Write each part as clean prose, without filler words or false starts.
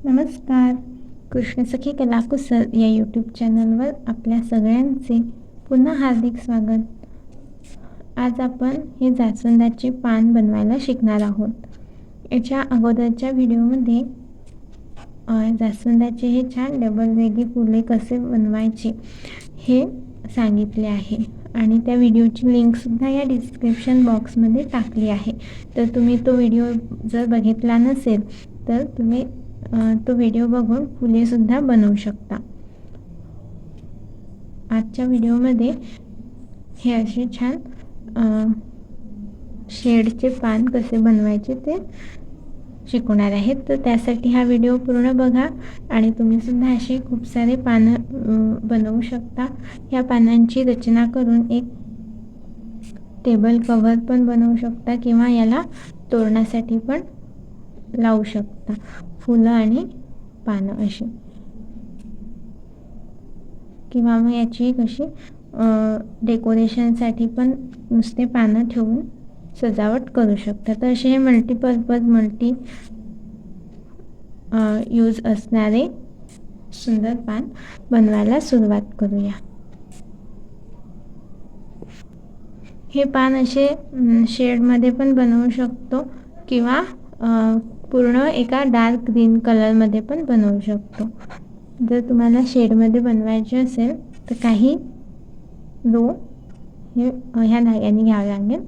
नमस्कार. कृष्णसखी कलाकुसर या यूट्यूब चॅनलवर आपल्या सगळ्यांचे पुन्हा हार्दिक स्वागत. आज आपण हे जास्वंदाचे पान बनवायला शिकणार आहोत. याच्या अगोदरच्या व्हिडिओमध्ये जास्वंदाचे हे छान डबल वेगळी फुले कसे बनवायचे हे सांगितले आहे आणि त्या व्हिडिओची लिंकसुद्धा या डिस्क्रिप्शन बॉक्समध्ये टाकली आहे. तर तुम्ही तो व्हिडिओ जर बघितला नसेल तर तुम्ही तो व्हिडिओ बघून फुलेसुद्धा बनवू शकता. आजच्या व्हिडिओमध्ये हे असे छान शेडचे पान कसे बनवायचे ते शिकवणार आहेत. तर त्यासाठी हा व्हिडिओ पूर्ण बघा आणि तुम्हीसुद्धा असे खूप सारे पानं बनवू शकता. ह्या पानांची रचना करून एक टेबल कव्हर पण बनवू शकता किंवा याला तोरणासाठी पण लावू शकता, फुलं आणि पानं अशी, किंवा मग याची कशी डेकोरेशनसाठी पण नुसते पानं ठेवून सजावट करू शकता. तर असे हे मल्टीपर्पज यूज असणारे सुंदर पान बनवायला सुरुवात करूया. हे पान असे शेडमध्ये पण बनवू शकतो किंवा पूर्ण एका डार्क ग्रीन कलरमध्ये पण बनवू शकतो. जर तुम्हाला शेडमध्ये बनवायचे असेल तर काही रो ह्या धाग्याने घ्यावे लागेल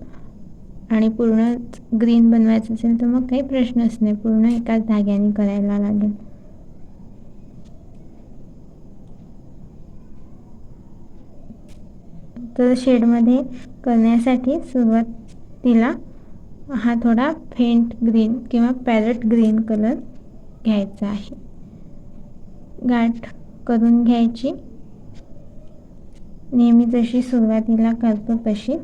आणि पूर्ण ग्रीन बनवायचं असेल तर मग काही प्रश्नच नाही, पूर्ण एकाच धाग्याने करायला लागेल. तर शेडमध्ये करण्यासाठी सुरुवातीला हा थोडा फेंट ग्रीन किंवा पॅरेट ग्रीन कलर घ्यायचा आहे. गाठ करून घ्यायची नेहमी जशी सुरुवातीला करतो तशी.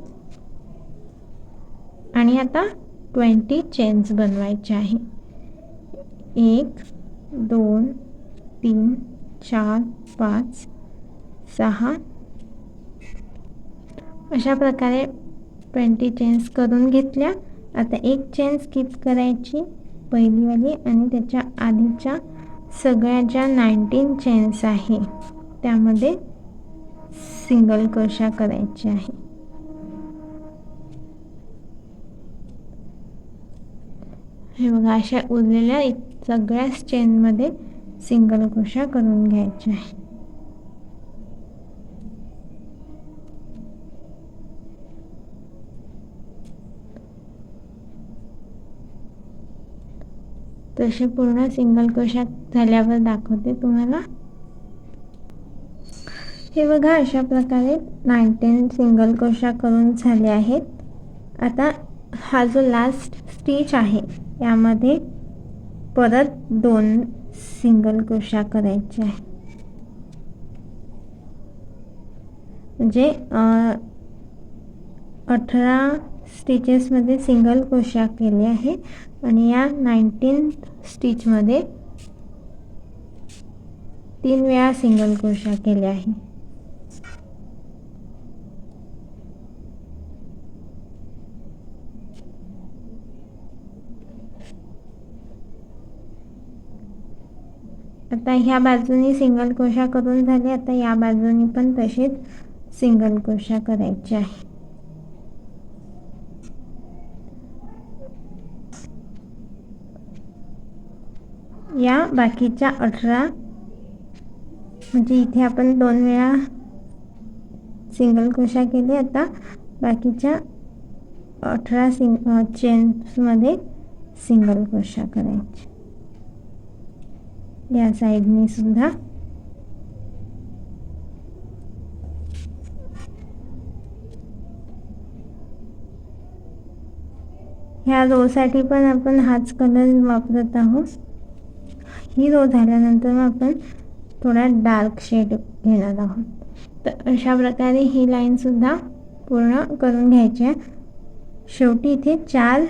आणि आता 20 चेन्स बनवायचे आहे. 1 2 3 4 5 6 अशा प्रकारे 20 चेन्स करून घेतल्या. आता एक चेन स्किप करायची, पहिलीवाली, आणि त्याच्या आधीच्या सगळ्या ज्या 19 चेन्स आहे त्यामध्ये सिंगल क्रोशा करायची आहे. हे बघा, अशा उरलेल्या सगळ्याच चेनमध्ये सिंगल क्रोशा करून घ्यायचे आहे. तसे पूर्ण सिंगल क्रोशा झाल्यावर दाखवते तुम्हाला. हे बघा, अशा प्रकारे 19 सिंगल क्रोशा करून झाले आहेत. आता हा जो लास्ट स्टिच आहे यामध्ये परत 2 सिंगल क्रोशा करायचे आहे. म्हणजे 18 स्टिचेसमध्ये सिंगल क्रोशा केले आहे आणि या 19 स्टिचमध्ये 3 वेळा सिंगल क्रोशा केले आहे. आता ह्या बाजूनी सिंगल क्रोशा करून झाले. आता या बाजूनी पण तसेच सिंगल क्रोशा करायचे आहे. या बाकीच्या 18, म्हणजे इथे आपण 2 वेळा सिंगल क्रोशा केले. आता बाकीच्या 18 चेन्समध्ये सिंगल क्रोशा करायचे. या साईडने सुद्धा ह्या रोसाठी पण आपण हाच कलर वापरत आहोत. ही रो झाल्यानंतर मग आपण थोडा डार्क शेड घेणार आहोत. तर अशा प्रकारे ही लाईन सुद्धा पूर्ण करून घ्यायची आहे. शेवटी इथे 4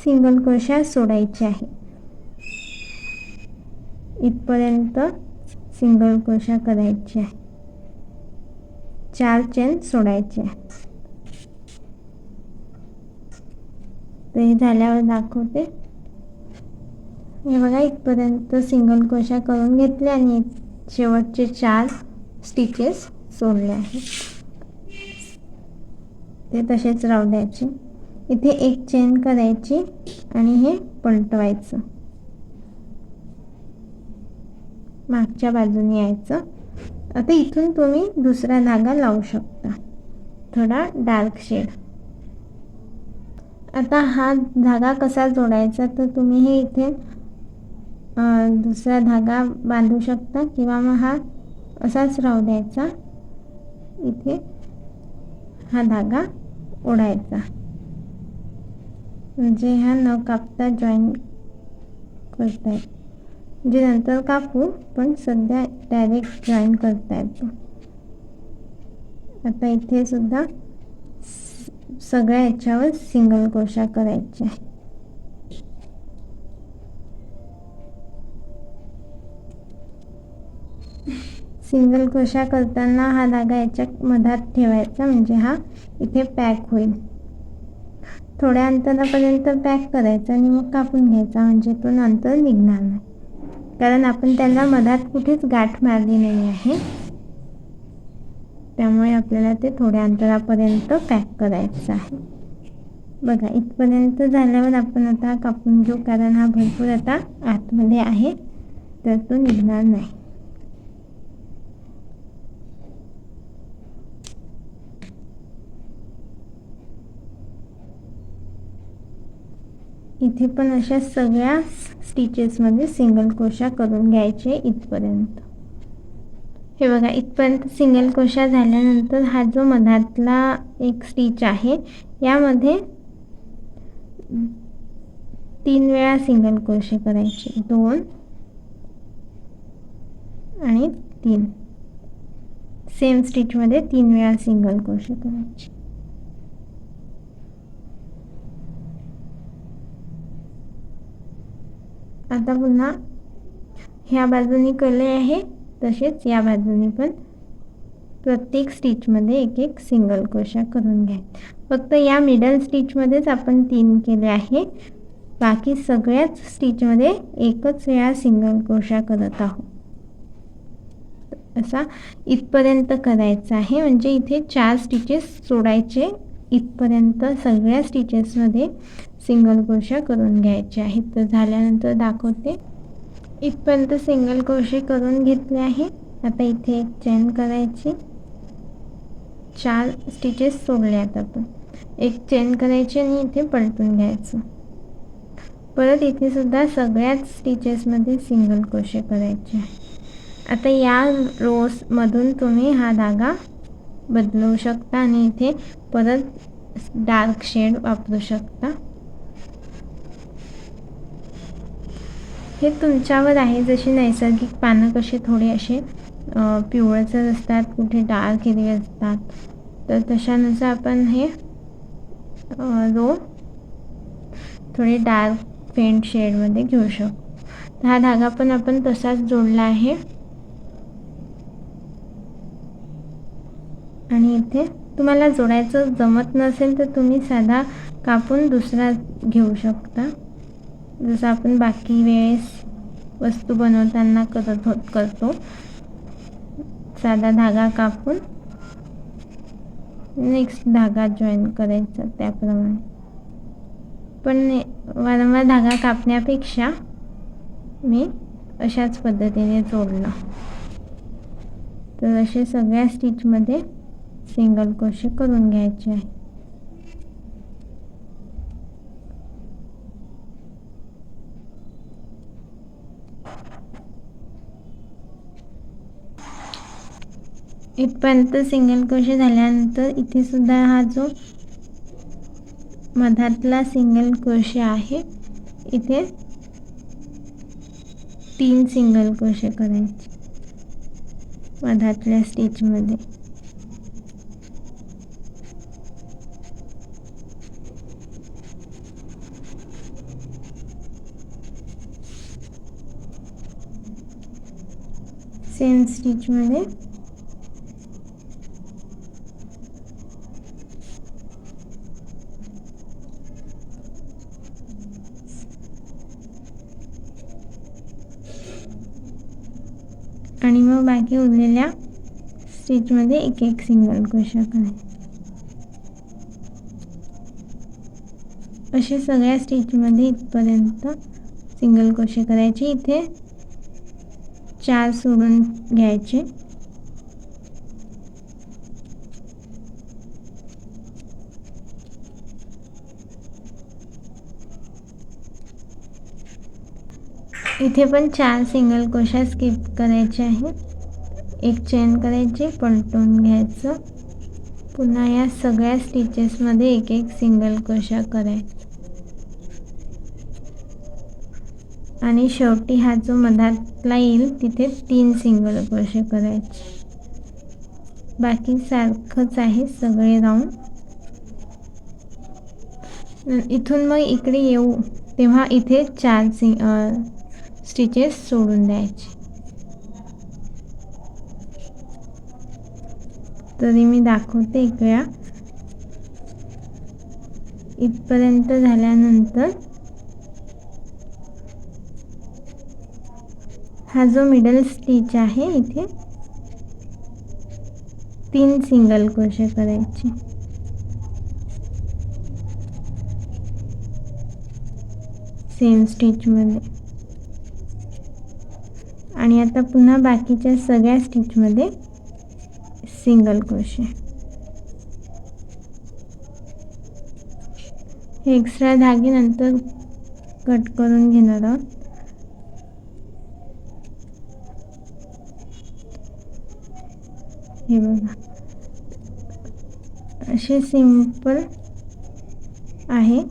सिंगल क्रोशा सोडायचे आहे. इथपर्यंत सिंगल क्रोशा करायची आहे. 4 चेन सोडायचे आहे. तर हे झाल्यावर दाखवते. हे बघा इथपर्यंत सिंगल क्रोशा करून घेतले आणि शेवटचे 4 स्टिचेस सोडले आहेत, ते तसेच राहू द्यायचे. इथे एक चेन करायची आणि हे पलटवायचं, मागच्या बाजूने यायचं. आता इथून तुम्ही दुसरा धागा लावू शकता, थोडा डार्क शेड. आता हा धागा कसा जोडायचा, तर तुम्ही हे इथे दुसरा धागा बांधू शकता किंवा मग हा असाच राहू द्यायचा. इथे हा धागा ओढायचा, म्हणजे हा न कापता जॉईन करता येईल. म्हणजे नंतर कापू, पण सध्या डायरेक्ट जॉईन करता येतो. आता इथे सुद्धा सगळ्या याच्यावर सिंगल क्रोशा करायचे आहे. सिंगल क्रोशा करताना हा धागा याच्या मधात ठेवायचा, म्हणजे हा इथे पॅक होईल. थोड्या अंतरापर्यंत पॅक करायचा आणि मग कापून घ्यायचा, म्हणजे तो नंतर निघणार नाही, कारण आपण त्याला मधात कुठेच गाठ मारली नाही आहे. त्यामुळे आपल्याला ते थोड्या अंतरापर्यंत पॅक करायचं आहे. बघा इथपर्यंत झाल्यावर आपण आता कापून घेऊ, कारण हा भरपूर आता आतमध्ये आहे, तर तो निघणार नाही. इथे पण अशा सगळ्या स्टिचेसमध्ये सिंगल क्रोशा करून घ्यायचे इथपर्यंत. हे बघा इथपर्यंत सिंगल क्रोशा झाल्यानंतर हा जो मधातला एक स्टिच आहे, यामध्ये 3 वेळा सिंगल क्रोशे करायचे, 2 आणि 3. सेम स्टिचमध्ये 3 वेळा सिंगल क्रोशे करायचे. आता पुन्हा ह्या बाजूनी केले आहे, तसेच या बाजूनी पण प्रत्येक स्टिचमध्ये एक सिंगल क्रोशा करून घ्या. फक्त या मिडल स्टिचमध्येच आपण 3 केले आहे, बाकी सगळ्याच स्टिचमध्ये एकच वेळा सिंगल क्रोशा करत आहोत. असा इथपर्यंत करायचा आहे, म्हणजे इथे 4 स्टिचेस सोडायचे. इथपर्यंत सगळ्या स्टिचेसमध्ये सिंगल क्रोशा करून घ्यायचे आहेत. तर झाल्यानंतर दाखवते. इथपर्यंत सिंगल क्रोशे करून घेतले आहे. आता इथे एक चेन करायची, 4 स्टिचेस सोडल्यात आपण, एक चेन करायची आणि इथे पलटून घ्यायचं. परत इथे सुद्धा सगळ्याच स्टिचेसमध्ये सिंगल क्रोशे करायचे आहे. आता या रोजमधून तुम्ही हा धागा बदलू शकता आणि इथे परत डार्क शेड वापरू शकता. हे तुमच्यावर आहे, जशी नैसर्गिक पानं कशी थोडे असे पिवळसर असतात, कुठे डार्क हिरवे असतात, तर तशानुसार आपण हे रो थोडे डार्क फेंट शेडमध्ये घेऊ शकतो. हा धागा पण आपण तसाच जोडला आहे. आणि इथे तुम्हाला जोडायचं जमत नसेल तर तुम्ही साधा कापून दुसरा घेऊ शकता, जसं आपण बाकी वेळेस वस्तू बनवताना करतो. साधा धागा कापून नेक्स्ट धागा जॉईन करायचा त्याप्रमाणे. पण वारंवार धागा कापण्यापेक्षा मी अशाच पद्धतीने जोडला. तर असे सगळ्या स्टिचमध्ये सिंगल क्रोशे करून घ्यायचे आहे. इथपर्यंत सिंगल क्रोशे झाल्यानंतर इथे सुद्धा हा जो मधातला सिंगल क्रोशे आहे, इथे 3 सिंगल क्रोशे करायचे मधातल्या स्टिचमध्ये. सेम स्टिचमध्ये आणि मग बाकी उरलेल्या स्टिचमध्ये एक एक सिंगल क्रोशा करायचा. असे सगळ्या स्टिचमध्ये इथपर्यंत सिंगल क्रोशे करायचे. इथे 4 सोडून घ्यायचे. इथे पण 4 सिंगल क्रोशा स्किप करायचे आहेत. एक चेन करायची, पलटून घ्यायचं. पुन्हा या सगळ्या स्टिचेसमध्ये एक एक सिंगल क्रोशा करायचा आणि शेवटी हा जो मधातला येईल तिथे 3 सिंगल क्रोशे करायचे. बाकी सारखंच आहे सगळे राऊंड. इथून मग इकडे येऊ तेव्हा इथे 4 स्टिचेस सोडून द्यायचे. तरी मी दाखवते एक वेळा. इथपर्यंत झाल्यानंतर हा जो मिडल स्टिच आहे इथे 3 सिंगल क्रोशे करायचे. सेम स्टिचमध्ये. आणि आता पुन्हा बाकीच्या सगळ्या स्टिचमध्ये सिंगल क्रोशे. हे एक्स्ट्रा धागे नंतर कट करून घेणार आहोत. हे बघा असे सिंपल आहे.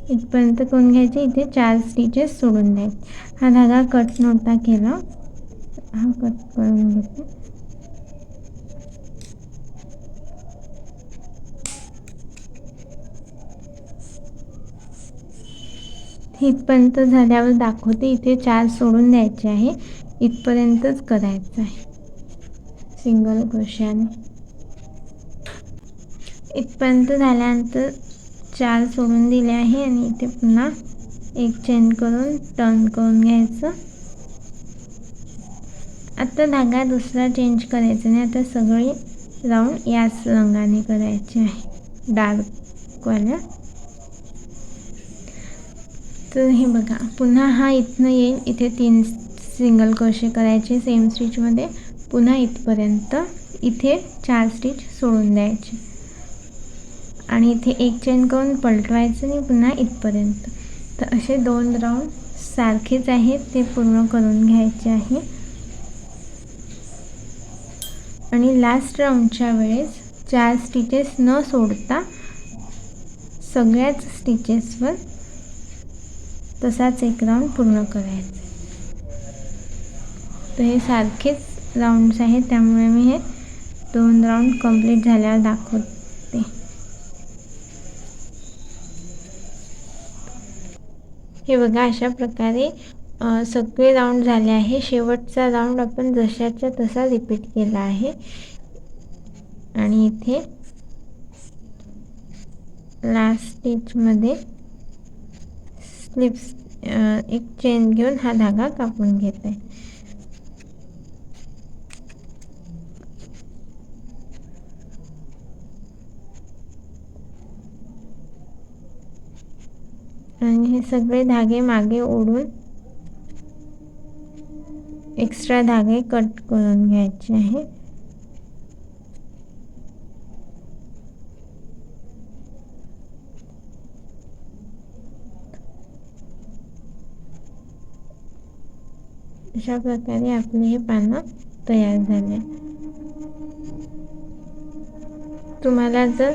इथपर्यंत करून घ्यायचे. इथे 4 स्टिचेस सोडून द्यायचे. हा धागा कट नव्हता केला, हा कट करून घेते. इथपर्यंत झाल्यावर दाखवते. इथे 4 सोडून द्यायचे आहे. इथपर्यंतच करायचं आहे सिंगल क्रोशाने. इथपर्यंत झाल्यानंतर 4 सोडून दिले आहे आणि इथे पुन्हा एक चेन करून टर्न करून घ्यायचं. आता धागा दुसरा चेंज करायचा नाही. आता सगळे राऊंड याच रंगाने करायचे आहे, डार्कवाल्या. तर हे बघा पुन्हा हा इथनं येईल. इथे 3 सिंगल क्रोशे करायचे सेम स्टिचमध्ये. पुन्हा इथपर्यंत इथे 4 स्टिच सोडून द्यायचे आणि इथे एक चेन करून पलटवायचं आणि पुन्हा इथपर्यंत. तर असे 2 राऊंड सारखेच आहेत ते पूर्ण करून घ्यायचे आहे. आणि लास्ट राऊंडच्या वेळेस 4 स्टिचेस न सोडता सगळ्याच स्टिचेसवर तसाच एक राऊंड पूर्ण करायचा. तर हे सारखेच राऊंड्स आहेत, त्यामुळे मी हे 2 राऊंड कंप्लीट झाल्यावर दाखवते. हे बघा अशा प्रकारे सगळे राऊंड झाले आहे. शेवटचा राऊंड आपण जशाच्या तसा रिपीट केला आहे. आणि इथे लास्ट स्टिचमध्ये स्लिप्स एक चेन घेऊन हा धागा कापून घेत आहे. आणि हे सगळे धागे मागे ओढून एक्स्ट्रा धागे कट करून घ्यायचे आहे. अशा प्रकारे आपले हे पानं तयार झाले. तुम्हाला जर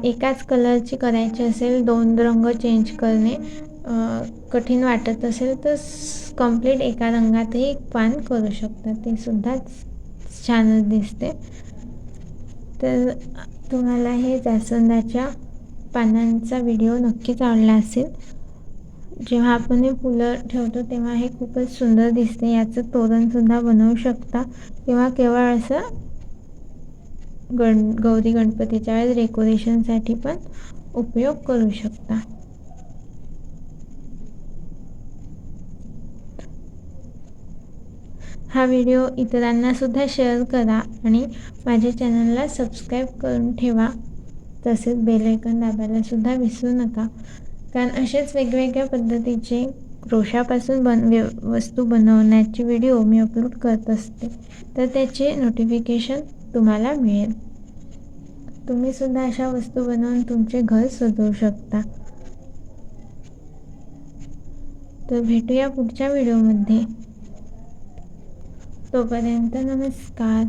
एकाच कलरची करायची असेल, 2 रंग चेंज करणे कठीण वाटत असेल तर कंप्लीट एका रंगातही एक पान करू शकता, ते सुद्धा छानच दिसते. तर तुम्हाला हे जास्वंदाच्या पानांचा व्हिडिओ नक्कीच आवडला असेल. जेव्हा आपण हे फुलं ठेवतो तेव्हा हे खूपच सुंदर दिसते. याचं तोरणसुद्धा बनवू शकता किंवा केवळ असं गौरी गणपतीच्या वेळेस डेकोरेशनसाठी पण उपयोग करू शकता. हा व्हिडिओ इतरांनासुद्धा शेअर करा आणि माझ्या चॅनलला सबस्क्राईब करून ठेवा. तसेच बेल आयकॉन दाबायलासुद्धा विसरू नका, कारण असेच वेगवेगळ्या पद्धतीचे क्रोशापासून वस्तू बनवण्याचे व्हिडिओ मी अपलोड करत असते, तर त्याचे नोटिफिकेशन तुम्हाला मिळेल. तुम्हीसुद्धा अशा वस्तू बनवून तुमचे घर सजवू शकता. तर भेटूया पुढच्या व्हिडिओमध्ये. तोपर्यंत नमस्कार.